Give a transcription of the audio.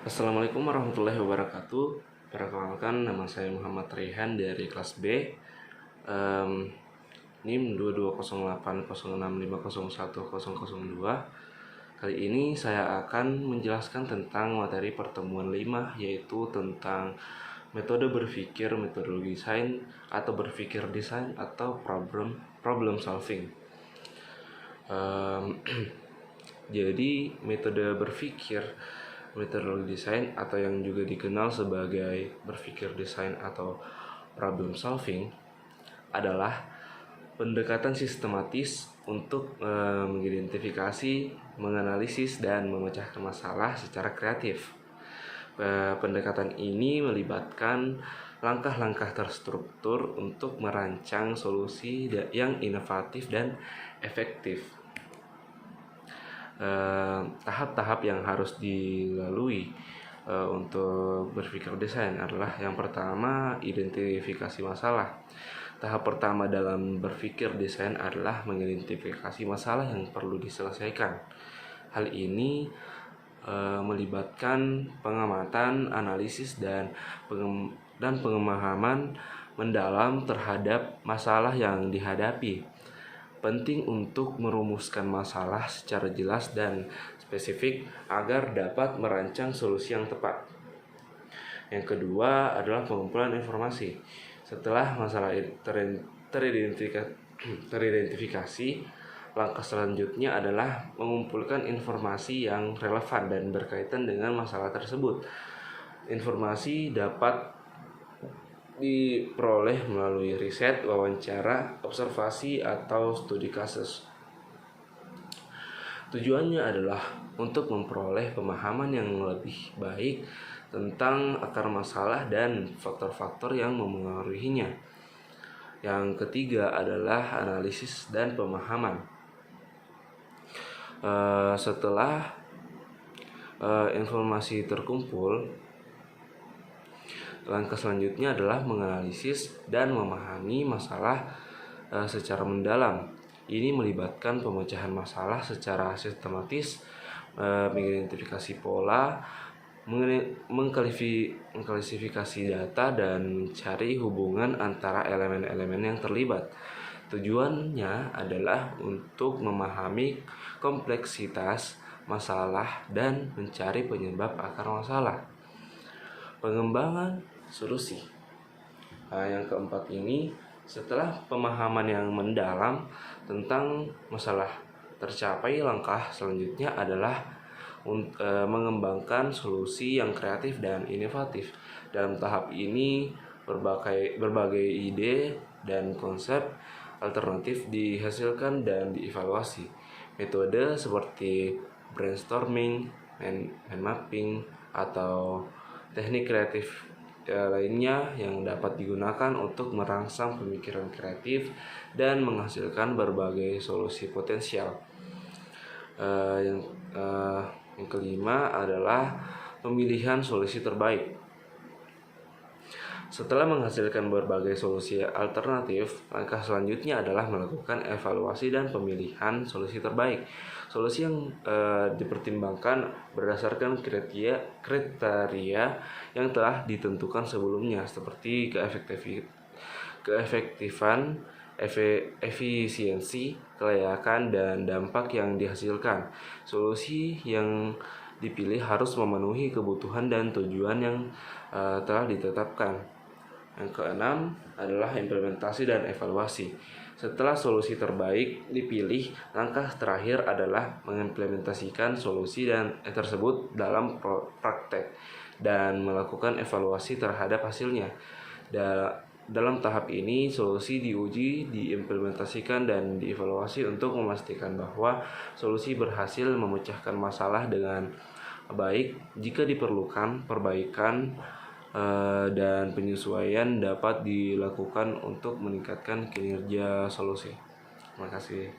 Assalamualaikum warahmatullahi wabarakatuh. Perkenalkan, nama saya Muhammad Rehan dari kelas B, NIM 220806501002. Kali ini saya akan menjelaskan tentang materi pertemuan 5, yaitu tentang metode berpikir, metodologi desain, atau berpikir desain, atau problem solving. Jadi metode berpikir, metodologi desain, atau yang juga dikenal sebagai berpikir desain atau problem solving, adalah pendekatan sistematis untuk mengidentifikasi, menganalisis, dan memecahkan masalah secara kreatif. Pendekatan ini melibatkan langkah-langkah terstruktur untuk merancang solusi yang inovatif dan efektif. Tahap-tahap yang harus dilalui untuk berpikir desain adalah: yang pertama, identifikasi masalah. Tahap pertama dalam berpikir desain adalah mengidentifikasi masalah yang perlu diselesaikan. Hal ini melibatkan pengamatan, analisis, dan pemahaman mendalam terhadap masalah yang dihadapi. Penting untuk merumuskan masalah secara jelas dan spesifik agar dapat merancang solusi yang tepat. Yang kedua adalah pengumpulan informasi. Setelah masalah teridentifikasi, langkah selanjutnya adalah mengumpulkan informasi yang relevan dan berkaitan dengan masalah tersebut. Informasi dapat diperoleh melalui riset, wawancara, observasi, atau studi kasus. Tujuannya adalah untuk memperoleh pemahaman yang lebih baik tentang akar masalah dan faktor-faktor yang memengaruhinya. Yang ketiga adalah analisis dan pemahaman. Setelah informasi terkumpul, langkah selanjutnya adalah menganalisis dan memahami masalah secara mendalam. Ini melibatkan pemecahan masalah secara sistematis, mengidentifikasi pola, mengklasifikasi data, dan mencari hubungan antara elemen-elemen yang terlibat. Tujuannya adalah untuk memahami kompleksitas masalah dan mencari penyebab akar masalah. Pengembangan solusi. Yang keempat ini, setelah pemahaman yang mendalam tentang masalah tercapai, langkah selanjutnya adalah mengembangkan solusi yang kreatif dan inovatif. Dalam tahap ini, berbagai ide dan konsep alternatif dihasilkan dan dievaluasi. Metode seperti brainstorming, mind mapping, atau teknik kreatif lainnya yang dapat digunakan untuk merangsang pemikiran kreatif dan menghasilkan berbagai solusi potensial. Yang kelima adalah pemilihan solusi terbaik. Setelah menghasilkan berbagai solusi alternatif, langkah selanjutnya adalah melakukan evaluasi dan pemilihan solusi terbaik. Solusi yang dipertimbangkan berdasarkan kriteria yang telah ditentukan sebelumnya, seperti keefektifan, efisiensi, kelayakan, dan dampak yang dihasilkan. Solusi yang dipilih harus memenuhi kebutuhan dan tujuan yang telah ditetapkan. Yang keenam adalah implementasi dan evaluasi. Setelah solusi terbaik dipilih, langkah terakhir adalah mengimplementasikan solusi tersebut dalam praktek dan melakukan evaluasi terhadap hasilnya. Dalam tahap ini, solusi diuji, diimplementasikan, dan dievaluasi untuk memastikan bahwa solusi berhasil memecahkan masalah dengan baik. Jika diperlukan, perbaikan dan penyesuaian dapat dilakukan untuk meningkatkan kinerja solusi. Terima kasih.